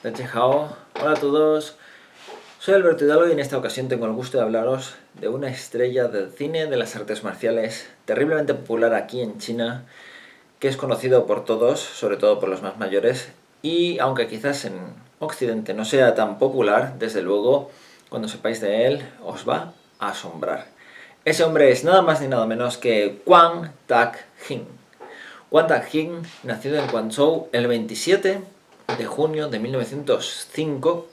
Hao. Hola a todos, soy Alberto Hidalgo y en esta ocasión tengo el gusto de hablaros de una estrella del cine de las artes marciales terriblemente popular aquí en China, que es conocido por todos, sobre todo por los más mayores, y aunque quizás en Occidente no sea tan popular, desde luego, cuando sepáis de él os va a asombrar. Ese hombre es nada más ni nada menos que Kwang Tak-hin. Kwang Tak-hin, nacido en Guangzhou el 27 de junio de 1905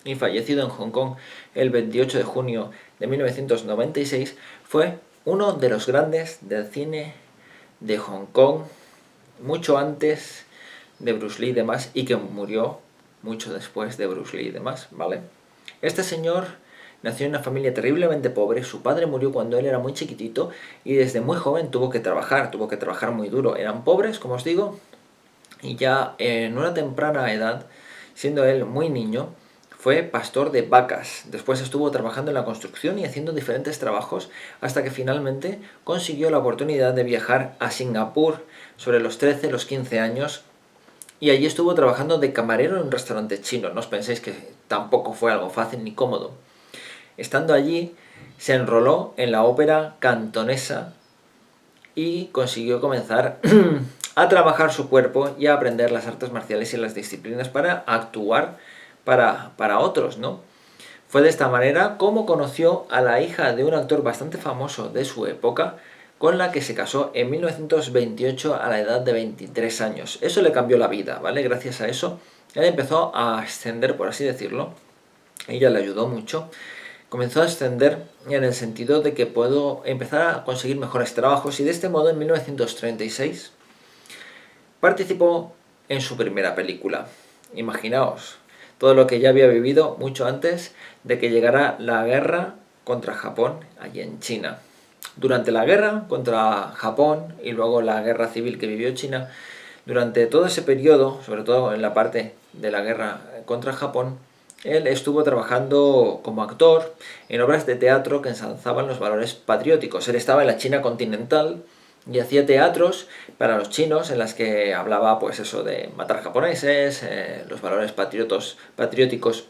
y fallecido en Hong Kong el 28 de junio de 1996, fue uno de los grandes del cine de Hong Kong, mucho antes de Bruce Lee y demás, y que murió mucho después de Bruce Lee y demás, ¿vale? Este señor nació en una familia terriblemente pobre, su padre murió cuando él era muy chiquitito y desde muy joven tuvo que trabajar muy duro. Eran pobres, como os digo, y ya en una temprana edad, siendo él muy niño, fue pastor de vacas. Después estuvo trabajando en la construcción y haciendo diferentes trabajos hasta que finalmente consiguió la oportunidad de viajar a Singapur sobre los 13, los 15 años, y allí estuvo trabajando de camarero en un restaurante chino. No os penséis que tampoco fue algo fácil ni cómodo. Estando allí, se enroló en la ópera cantonesa y consiguió comenzar a trabajar su cuerpo y a aprender las artes marciales y las disciplinas para actuar para otros, ¿no? Fue de esta manera como conoció a la hija de un actor bastante famoso de su época, con la que se casó en 1928 a la edad de 23 años. Eso le cambió la vida, ¿vale? Gracias a eso, él empezó a ascender, por así decirlo. Ella le ayudó mucho. Comenzó a ascender en el sentido de que puedo empezar a conseguir mejores trabajos, y de este modo en 1936 participó en su primera película. Imaginaos todo lo que ya había vivido mucho antes de que llegara la guerra contra Japón allí en China. Durante la guerra contra Japón y luego la guerra civil que vivió China, durante todo ese periodo, sobre todo en la parte de la guerra contra Japón, él estuvo trabajando como actor en obras de teatro que ensalzaban los valores patrióticos. Él estaba en la China continental y hacía teatros para los chinos en las que hablaba, pues eso, de matar japoneses, los valores patrióticos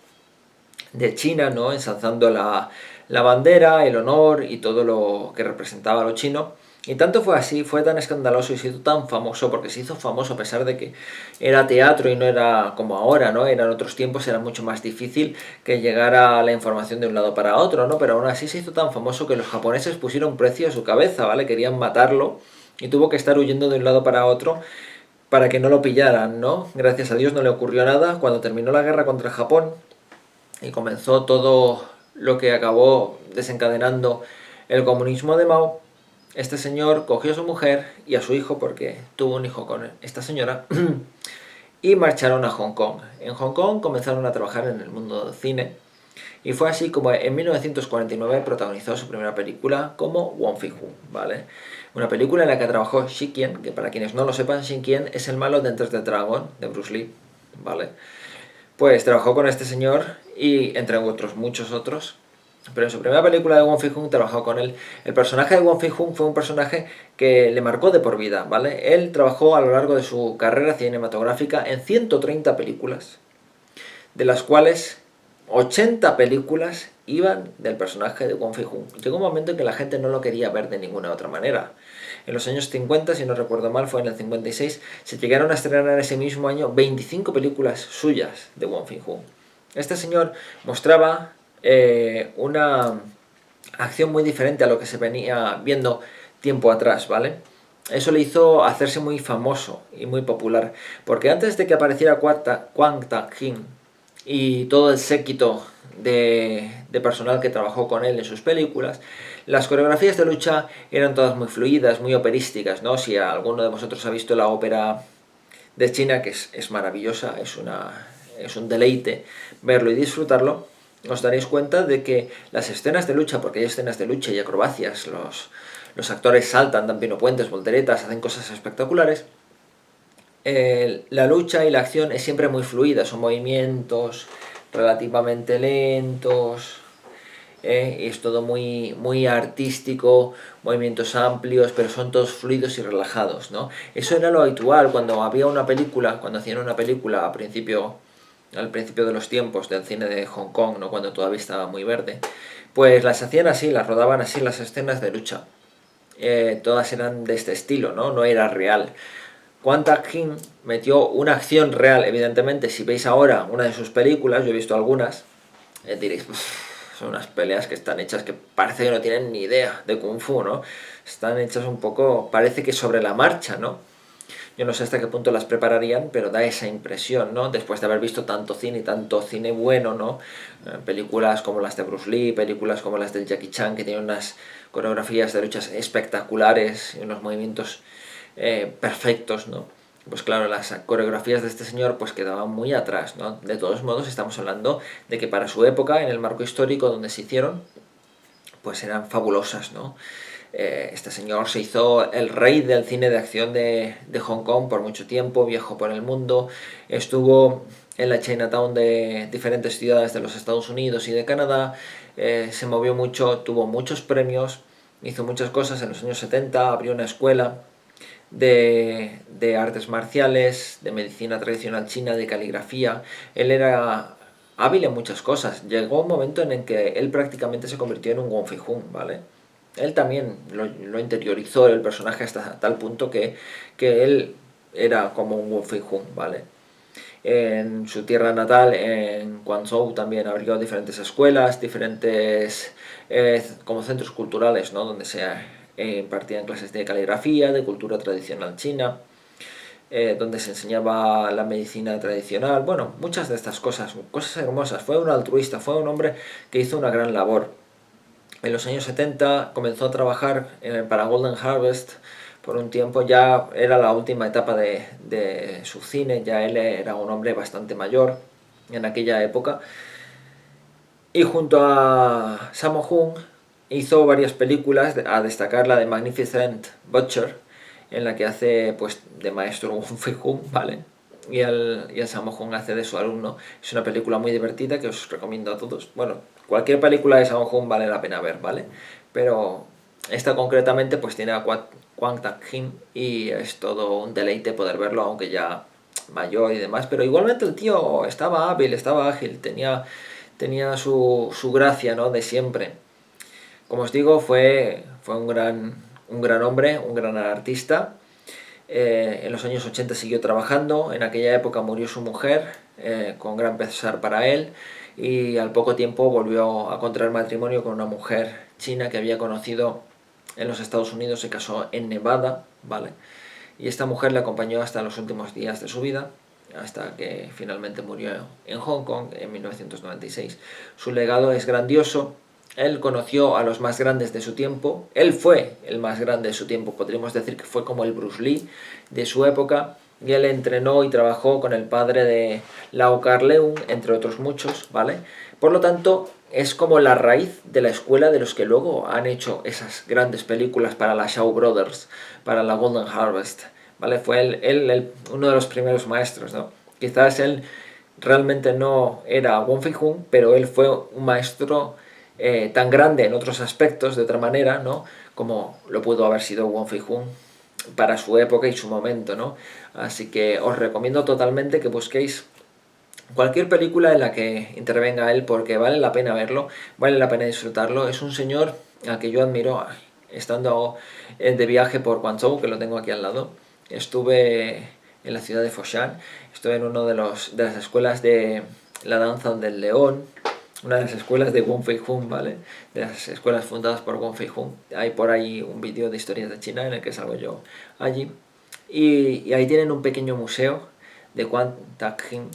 de China, ¿no? Ensalzando la bandera, el honor y todo lo que representaba lo chino. Y tanto fue así, fue tan escandaloso y se hizo tan famoso, porque se hizo famoso a pesar de que era teatro y no era como ahora, ¿no? Eran otros tiempos, era mucho más difícil que llegara la información de un lado para otro, ¿no? Pero aún así se hizo tan famoso que los japoneses pusieron precio a su cabeza, ¿vale? Querían matarlo y tuvo que estar huyendo de un lado para otro para que no lo pillaran, ¿no? Gracias a Dios no le ocurrió nada. Cuando terminó la guerra contra Japón y comenzó todo lo que acabó desencadenando el comunismo de Mao, este señor cogió a su mujer y a su hijo, porque tuvo un hijo con esta señora, y marcharon a Hong Kong. En Hong Kong comenzaron a trabajar en el mundo del cine, y fue así como en 1949 protagonizó su primera película como Wong Fei-hung, ¿vale? Una película en la que trabajó Shi Qian, que para quienes no lo sepan, Shi Qian es el malo de Enter the Dragon, de Bruce Lee, ¿vale? Pues trabajó con este señor y entre otros, muchos otros. Pero en su primera película de Wong Fei-hung trabajó con él. El personaje de Wong Fei-hung fue un personaje que le marcó de por vida, ¿vale? Él trabajó a lo largo de su carrera cinematográfica en 130 películas, de las cuales 80 películas iban del personaje de Wong Fei-hung. Llegó un momento en que la gente no lo quería ver de ninguna otra manera. En los años 50, si no recuerdo mal, fue en el 56, se llegaron a estrenar ese mismo año 25 películas suyas de Wong Fei-hung. Este señor mostraba una acción muy diferente a lo que se venía viendo tiempo atrás, ¿vale? Eso le hizo hacerse muy famoso y muy popular, porque antes de que apareciera Kwang Tak-hin y todo el séquito de personal que trabajó con él en sus películas, las coreografías de lucha eran todas muy fluidas, muy operísticas, ¿no? Si alguno de vosotros ha visto la ópera de China, que es maravillosa, es un deleite verlo y disfrutarlo, os daréis cuenta de que las escenas de lucha, porque hay escenas de lucha y acrobacias, los actores saltan, dan pinopuentes, volteretas, hacen cosas espectaculares, la lucha y la acción es siempre muy fluida, son movimientos relativamente lentos, es todo muy artístico, movimientos amplios, pero son todos fluidos y relajados, ¿no? Eso era lo habitual cuando había una película, cuando hacían una película a principio al principio de los tiempos del cine de Hong Kong, ¿no? Cuando todavía estaba muy verde, pues las hacían así, las rodaban así las escenas de lucha. Todas eran de este estilo, ¿no? No era real. Kwang Tak-hin metió una acción real, evidentemente. Si veis ahora una de sus películas, yo he visto algunas, diréis, son unas peleas que están hechas que parece que no tienen ni idea de Kung Fu, ¿no? Están hechas un poco, parece que sobre la marcha, ¿no? Yo no sé hasta qué punto las prepararían, pero da esa impresión, ¿no? Después de haber visto tanto cine y tanto cine bueno, ¿no? Películas como las de Bruce Lee, películas como las del Jackie Chan, que tienen unas coreografías de luchas espectaculares y unos movimientos perfectos, ¿no? Pues claro, las coreografías de este señor pues quedaban muy atrás, ¿no? De todos modos, estamos hablando de que para su época, en el marco histórico donde se hicieron, pues eran fabulosas, ¿no? Este señor se hizo el rey del cine de acción de Hong Kong por mucho tiempo, viajó por el mundo, estuvo en la Chinatown de diferentes ciudades de los Estados Unidos y de Canadá, se movió mucho, tuvo muchos premios, hizo muchas cosas. En los años 70 abrió una escuela de artes marciales, de medicina tradicional china, de caligrafía. Él era hábil en muchas cosas. Llegó un momento en el que él prácticamente se convirtió en un Wong Fei Hung, ¿vale? Él también lo interiorizó el personaje hasta tal punto que él era como un Wong Fei Hung, ¿vale? En su tierra natal, en Guangzhou, también abrió diferentes escuelas, diferentes como centros culturales, ¿no? Donde se impartían clases de caligrafía, de cultura tradicional china, donde se enseñaba la medicina tradicional, bueno, muchas de estas cosas, cosas hermosas. Fue un altruista, fue un hombre que hizo una gran labor. En los años 70 comenzó a trabajar para Golden Harvest por un tiempo. Ya era la última etapa de su cine, ya él era un hombre bastante mayor en aquella época. Y junto a Sammo Hung hizo varias películas, a destacar la de Magnificent Butcher, en la que hace pues de maestro Wong Fei Hung, ¿vale? Y el Sammo Hung hace de su alumno. Es una película muy divertida que os recomiendo a todos. Bueno, cualquier película de Sammo Hung vale la pena ver, ¿vale? Pero esta concretamente pues tiene a Kwang Tak-hin y es todo un deleite poder verlo, aunque ya mayor y demás. Pero igualmente el tío estaba hábil, estaba ágil, tenía su gracia, ¿no? De siempre. Como os digo, fue un gran hombre, un gran artista. En los años 80 siguió trabajando, en aquella época murió su mujer, con gran pesar para él, y al poco tiempo volvió a contraer matrimonio con una mujer china que había conocido en los Estados Unidos. Se casó en Nevada, ¿vale? Y esta mujer le acompañó hasta los últimos días de su vida, hasta que finalmente murió en Hong Kong en 1996. Su legado es grandioso. Él conoció a los más grandes de su tiempo. Él fue el más grande de su tiempo. Podríamos decir que fue como el Bruce Lee de su época. Y él entrenó y trabajó con el padre de Lau Kar-leung, entre otros muchos, ¿vale? Por lo tanto, es como la raíz de la escuela de los que luego han hecho esas grandes películas para la Shaw Brothers, para la Golden Harvest, ¿vale? Fue él uno de los primeros maestros, ¿no? Quizás él realmente no era Wong Fei Hung, pero él fue un maestro tan grande en otros aspectos, de otra manera, ¿no? Como lo pudo haber sido Wong Fei Hung para su época y su momento, ¿no? Así que os recomiendo totalmente que busquéis cualquier película en la que intervenga él, porque vale la pena verlo, vale la pena disfrutarlo. Es un señor al que yo admiro. Estando de viaje por Guangzhou, que lo tengo aquí al lado, estuve en la ciudad de Foshan, estuve en una de las escuelas de la danza del león, una de las escuelas de Wong Fei Hung, ¿vale? De las escuelas fundadas por Wong Fei Hung. Hay por ahí un vídeo de historias de China en el que salgo yo allí. Y ahí tienen un pequeño museo de Kwang Tak-hin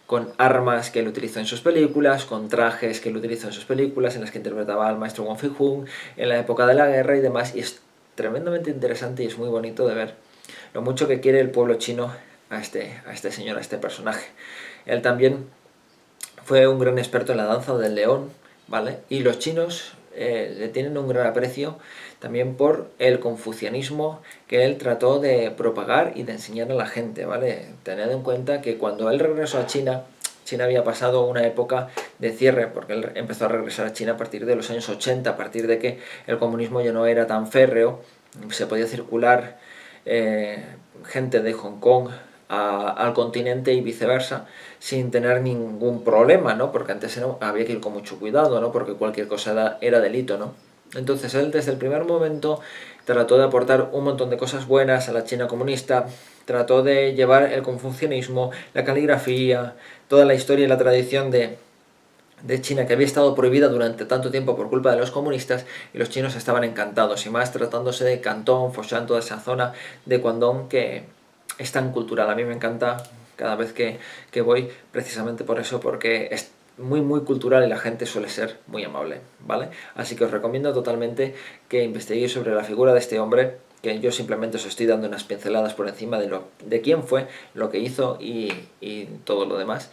con armas que él utilizó en sus películas, con trajes que él utilizó en sus películas, en las que interpretaba al maestro Wong Fei Hung, en la época de la guerra y demás. Y es tremendamente interesante y es muy bonito de ver lo mucho que quiere el pueblo chino a este señor, a este personaje. Él también fue un gran experto en la danza del león, ¿vale? Y los chinos le tienen un gran aprecio también por el confucianismo que él trató de propagar y de enseñar a la gente, ¿vale? Tened en cuenta que cuando él regresó a China, China había pasado una época de cierre, porque él empezó a regresar a China a partir de los años 80, a partir de que el comunismo ya no era tan férreo, se podía circular gente de Hong Kong al continente y viceversa sin tener ningún problema, ¿no? Porque antes había que ir con mucho cuidado, ¿no? Porque cualquier cosa era delito, ¿no? Entonces él desde el primer momento trató de aportar un montón de cosas buenas a la China comunista, trató de llevar el confucianismo, la caligrafía, toda la historia y la tradición de China, que había estado prohibida durante tanto tiempo por culpa de los comunistas, y los chinos estaban encantados, y más tratándose de Cantón, Foshan, toda esa zona de Guangdong que es tan cultural. A mí me encanta cada vez que voy, precisamente por eso, porque es muy muy cultural y la gente suele ser muy amable, ¿vale? Así que os recomiendo totalmente que investiguéis sobre la figura de este hombre, que yo simplemente os estoy dando unas pinceladas por encima de quién fue, lo que hizo y todo lo demás.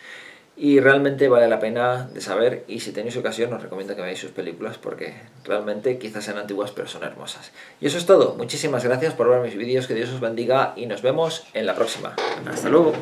Y realmente vale la pena de saber, y si tenéis ocasión os recomiendo que veáis sus películas porque realmente quizás sean antiguas pero son hermosas. Y eso es todo, muchísimas gracias por ver mis vídeos, que Dios os bendiga y nos vemos en la próxima. Hasta luego.